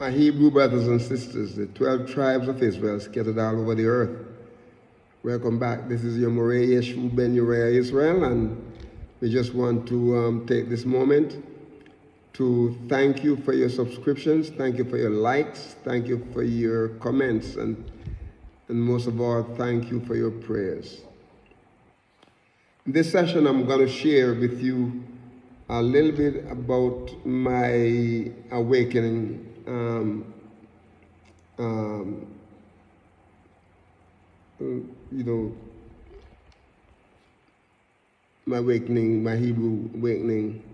My Hebrew brothers and sisters, the 12 tribes of Israel scattered all over the earth. Welcome back. This is your YAHUAH'S Ben Uriah Israel, and we just want to take this moment to thank you for your subscriptions, thank you for your likes, thank you for your comments, and most of all, thank you for your prayers. In this session, I'm going to share with you a little bit about my awakening. My awakening, my Hebrew awakening,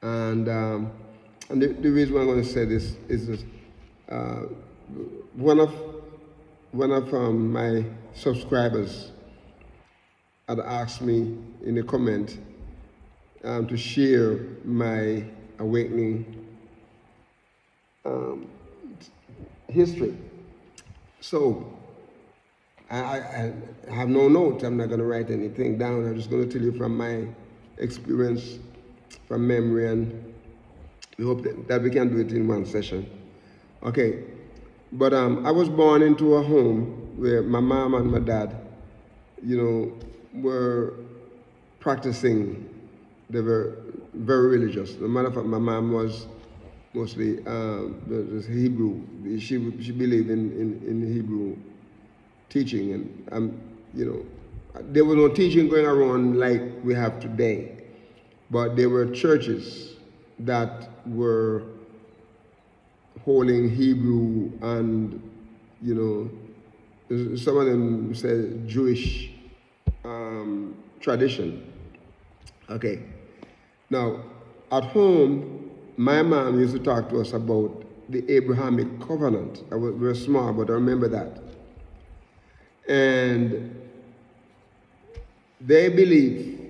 and the reason why I'm going to say this is this, one of my subscribers had asked me in a comment to share my awakening history. So I have no notes. I'm not going to write anything down. I'm just going to tell you from my experience, from memory, and we hope that we can do it in one session. Okay, but I was born into a home where my mom and my dad, were practicing. They were very religious. As a matter of fact, my mom was mostly Hebrew. She believed in Hebrew teaching, and there was no teaching going around like we have today, but there were churches that were holding Hebrew and some of them said Jewish tradition. Okay, now at home, my mom used to talk to us about the Abrahamic covenant. We were small, but I remember that. And they believed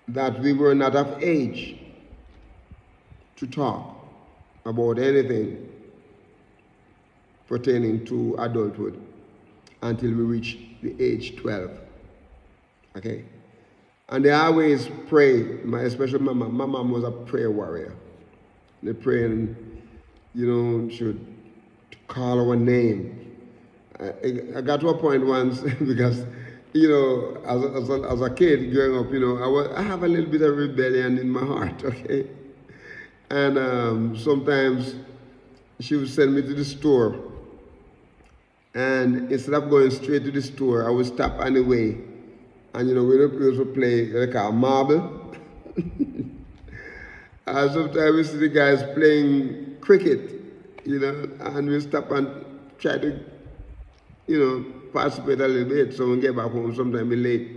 that we were not of age to talk about anything pertaining to adulthood until we reach the age 12. Okay? And they always pray, especially my mom. My mom was a prayer warrior. They pray and, she would call our name. I got to a point once because, as a kid growing up, I have a little bit of rebellion in my heart, okay? And sometimes she would send me to the store. And instead of going straight to the store, I would stop on the way. And, we used to play like a marble. And sometimes we see the guys playing cricket, and we stop and try to, participate a little bit. So when we get back home, sometimes we're late,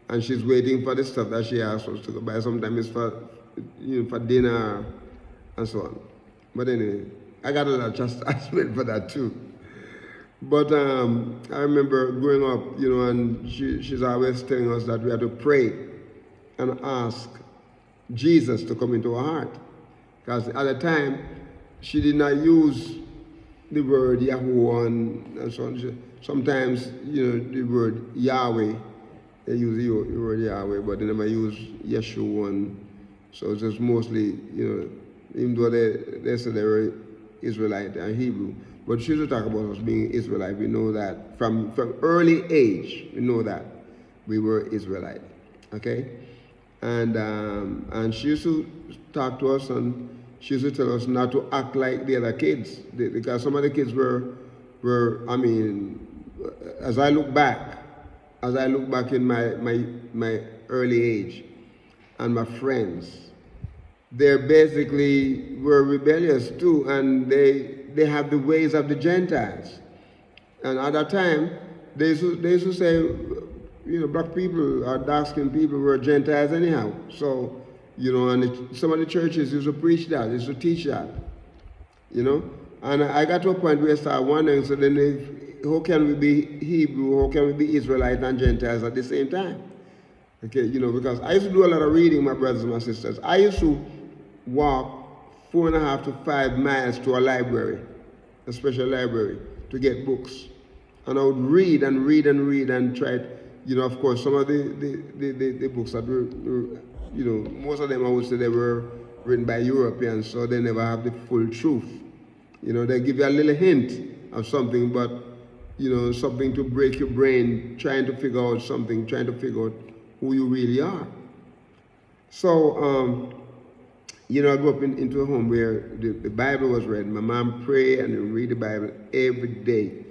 and she's waiting for the stuff that she asked us to go buy. Sometimes it's for dinner and so on. But anyway, I got a lot of chastisement for that too. But I remember growing up, and she's always telling us that we have to pray and ask Jesus to come into our heart. Because at the time, she did not use the word Yahuwah and so on. Sometimes, the word Yahweh, they use the word Yahweh, but they never use Yeshua. And so it's just mostly, even though they said they were Israelite and Hebrew, but she used to talk about us being Israelite. We know that from early age, we know that we were Israelite, okay? And she used to talk to us, and she used to tell us not to act like the other kids, because some of the kids were as I look back in my early age, and my friends, they basically were rebellious too, and they have the ways of the Gentiles. And at that time, they used to say, black people or dark-skinned people were Gentiles anyhow. So, and some of the churches used to preach that, used to teach that, And I got to a point where I started wondering, so then how can we be Hebrew, how can we be Israelite and Gentiles at the same time? Okay, because I used to do a lot of reading, my brothers and my sisters. I used to walk 4.5 to 5 miles to a library, a special library, to get books. And I would read and read and read and try, of course, some of the books that were, most of them I would say they were written by Europeans, so they never have the full truth You know, they give you a little hint of something, but, you know, something to break your brain, trying to figure out something, trying to figure out who you really are. So, you know, I grew up into a home where the Bible was read. My mom prayed and read the Bible every day.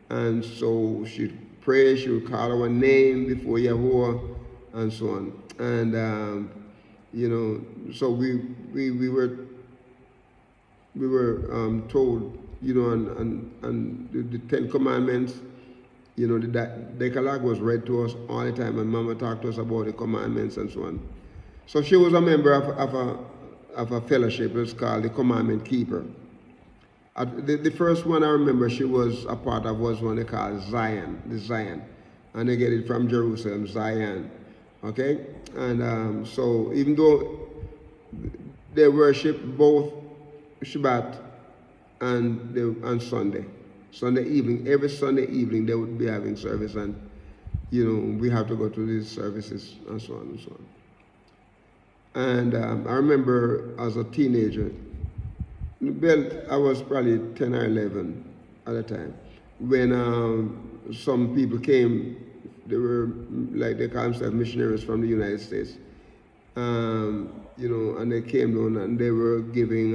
And so she'd pray, she would call our name before Yahuwah, and so on. And, you know, so we were told, you know, and the Ten Commandments, you know, the Decalogue was read to us all the time, and Mama talked to us about the commandments and so on. So she was a member of a fellowship. It's called the Commandment Keeper. The first one I remember she was a part of was one they call Zion, the Zion. And they get it from Jerusalem, Zion. Okay? And so even though they worship both Shabbat and Sunday. Sunday evening, every Sunday evening they would be having service, and, you know, we have to go to these services and so on and so on. And I remember as a teenager, well, I was probably 10 or 11 at the time, when some people came. They were, like, they call themselves missionaries from the United States. You know, and they came down and they were giving,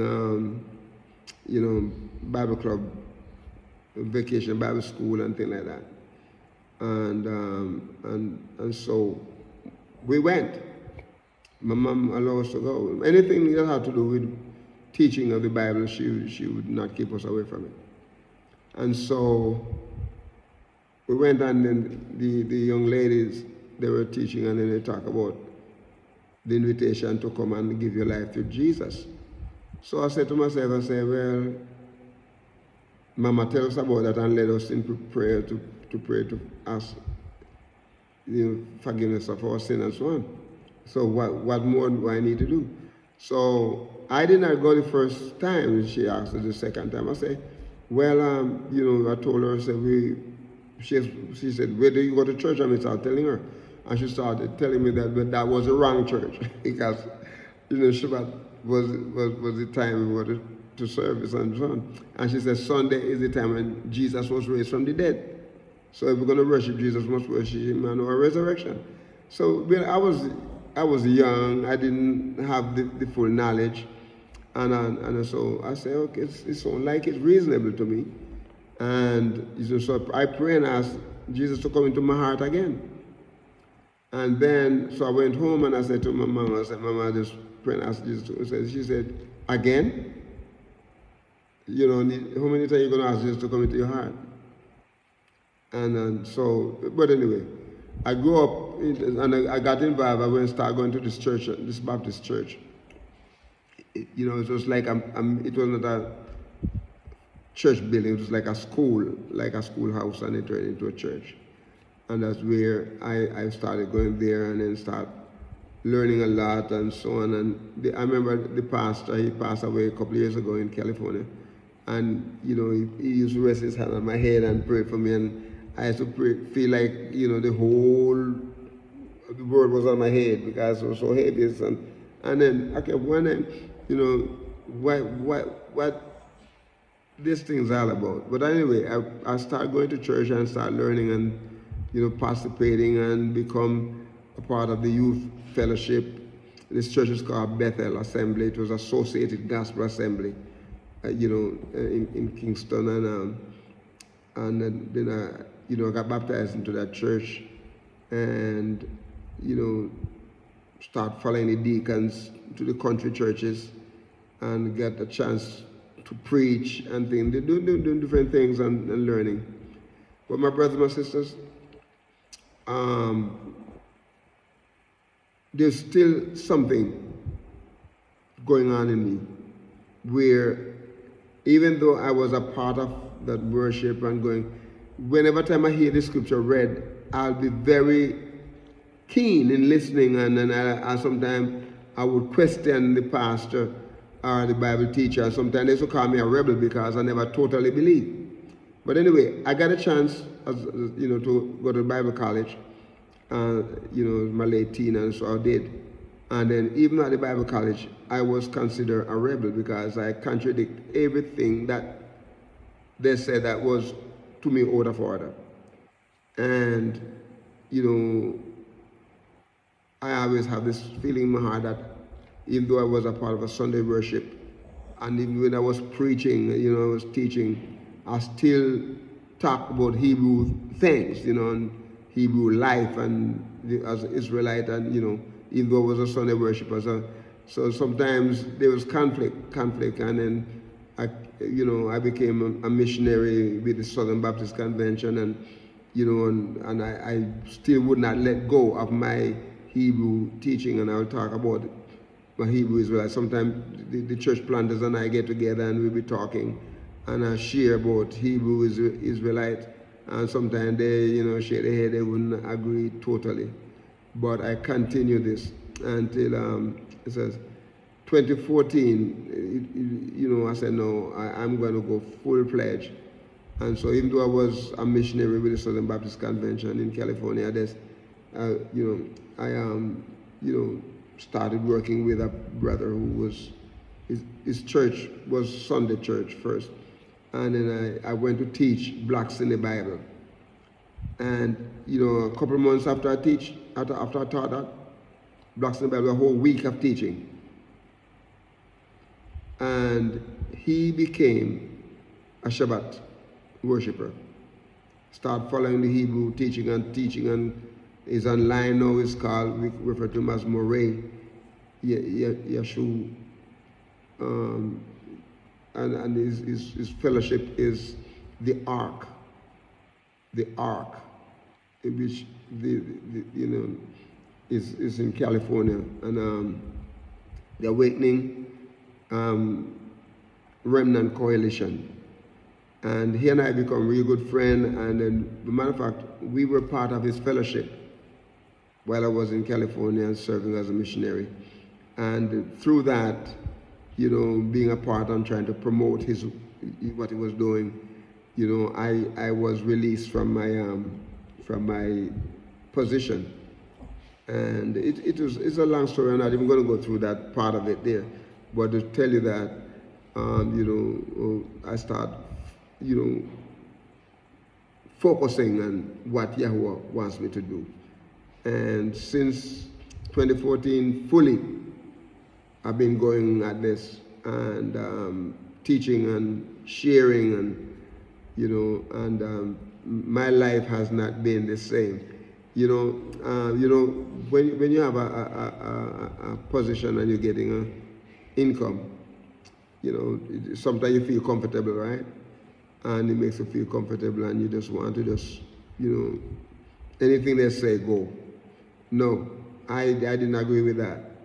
you know, Bible club, vacation Bible school and things like that. And so we went. My mom allowed us to go. Anything that had to do with teaching of the Bible, she would not keep us away from it. And so we went, and then the young ladies, they were teaching, and then they talk about the invitation to come and give your life to Jesus. So I said to myself, I said, well, Mama, tell us about that and led us into prayer to pray to ask, you know, forgiveness of our sin and so on. So what more do I need to do? So I did not go the first time. She asked us the second time. I said, well, you know, I told her, I said, she said, where do you go to church? And I started telling her. And she started telling me that was the wrong church, because, you know, Shabbat was the time we were to service and so on. And she said Sunday is the time when Jesus was raised from the dead. So if we're going to worship Jesus, we must worship him and our resurrection. So, well, I was young. I didn't have the full knowledge. And so I said, okay, it sounds like it's reasonable to me. And so I pray and ask Jesus to come into my heart again. And then, so I went home and I said to my mama, I said, Mama, I just pray and ask Jesus to. She said, again? You know, how many times are you going to ask Jesus to come into your heart? And so, but anyway, I grew up and I got involved. I went and started going to this church, this Baptist church. You know, it was like, it was not a church building, it was like a schoolhouse, and it turned into a church. And that's where I started going there and then start learning a lot and so on. And I remember the pastor, he passed away a couple of years ago in California. And, you know, he used to rest his hand on my head and pray for me. And I used to feel like, you know, the world was on my head because it was so heavy. And then I kept wondering, you know, what this thing's all about. But anyway, I started going to church and started learning and, you know, participating and become a part of the youth fellowship. This church is called Bethel Assembly. It was Associated Gospel Assembly, you know, in Kingston. And then I, you know, got baptized into that church and, you know, start following the deacons to the country churches and get a chance to preach and things, doing different things and learning. But my brothers and my sisters, there's still something going on in me where even though I was a part of that worship and going, whenever time I hear the scripture read, I'll be very keen in listening, and I sometimes I would question the pastor or the Bible teacher. Sometimes they used to call me a rebel because I never totally believed. But anyway, I got a chance, you know, to go to Bible college. You know, my late teen, and so I did. And then even at the Bible college, I was considered a rebel because I contradict everything that they said that was to me out of order. And, you know, I always have this feeling in my heart that even though I was a part of a Sunday worship, and even when I was preaching, you know, I was teaching, I still talk about Hebrew things, you know, and Hebrew life, and as an Israelite, and, you know, even though I was a Sunday worshiper. So sometimes there was conflict, and then I became a missionary with the Southern Baptist Convention, and and I still would not let go of my Hebrew teaching, and I'll talk about my Hebrew Israelite. Sometimes the church planters and I get together and we'll be talking, and I share about Hebrew Israelite, and sometimes they, shake their head, they wouldn't agree totally. But I continue this until it says 2014. I said no, I'm going to go full-fledged. And so even though I was a missionary with the Southern Baptist Convention in California, I started working with a brother who was, his church was Sunday church first. And then I went to teach blacks in the Bible. And, a couple of months after I taught that, blacks in the Bible, a whole week of teaching. And he became a Shabbat worshiper. Start following the Hebrew teaching, and is online now. It's called, we refer to him as Moray YAHUAH'S, and his fellowship is the Ark, which is in California, and the Awakening Remnant Coalition. And he and I become really good friends, and then, as a matter of fact, we were part of his fellowship while I was in California and serving as a missionary. And through that, being a part and trying to promote what he was doing, I was released from my position. And it's a long story. I'm not even going to go through that part of it there, but to tell you that, I start, focusing on what Yahuwah wants me to do. And since 2014, fully, I've been going at this and teaching and sharing, and my life has not been the same. When you have a position and you're getting an income, sometimes you feel comfortable, right? And it makes you feel comfortable, and you just want to anything they say, go. No, I didn't agree with that.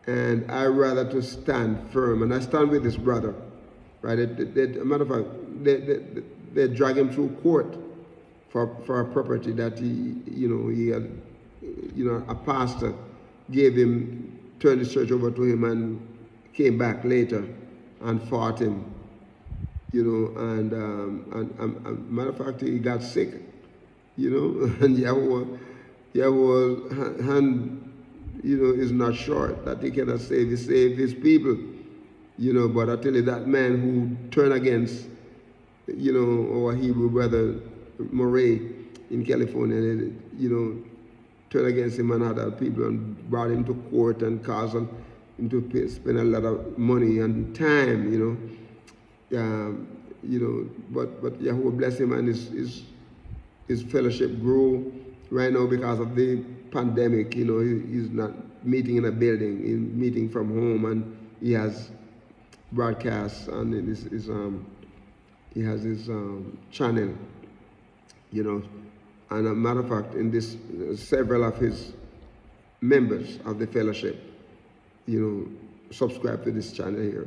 And I rather to stand firm, and I stand with this brother, right? As a matter of fact, they drag him through court for a property that he had, a pastor turned the church over to him, and came back later and fought him, and matter of fact, he got sick, and Yahuwah's hand, is not short, that he cannot save his people, but I tell you, that man who turned against, our Hebrew brother, Moray, in California, turned against him and other people and brought him to court and caused him to spend a lot of money and time, but Yahuwah bless him, and his fellowship grew. Right now, because of the pandemic, he's not meeting in a building, he's meeting from home, and he has broadcasts, and he has his channel, and as a matter of fact, in this, several of his members of the fellowship, subscribe to this channel here.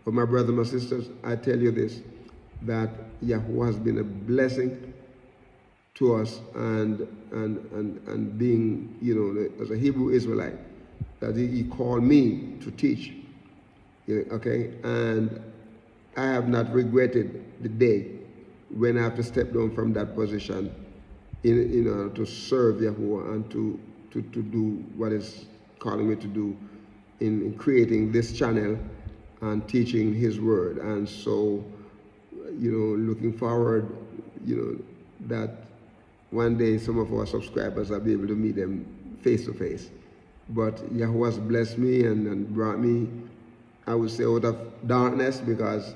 But my brothers, my sisters, I tell you this, that Yahuwah has been a blessing to us, and being, as a Hebrew Israelite, that he called me to teach, okay? And I have not regretted the day when I have to step down from that position to serve Yahuwah and to do what is calling me to do in creating this channel and teaching his word. And so, looking forward, that one day some of our subscribers will be able to meet them face to face. But Yahuwah's blessed me and brought me, I would say, out of darkness, because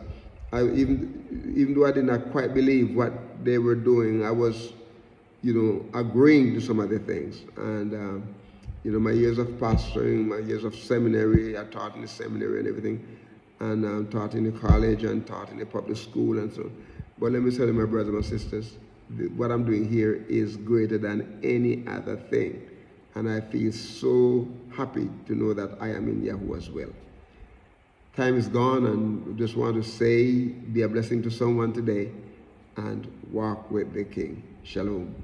even though I did not quite believe what they were doing, I was, agreeing to some of the things. And, my years of pastoring, my years of seminary, I taught in the seminary and everything, and taught in the college and taught in the public school and so on. But let me tell you, my brothers and my sisters, what I'm doing here is greater than any other thing. And I feel so happy to know that I am in Yahuwah's will. Time is gone, and just want to say, be a blessing to someone today and walk with the King. Shalom.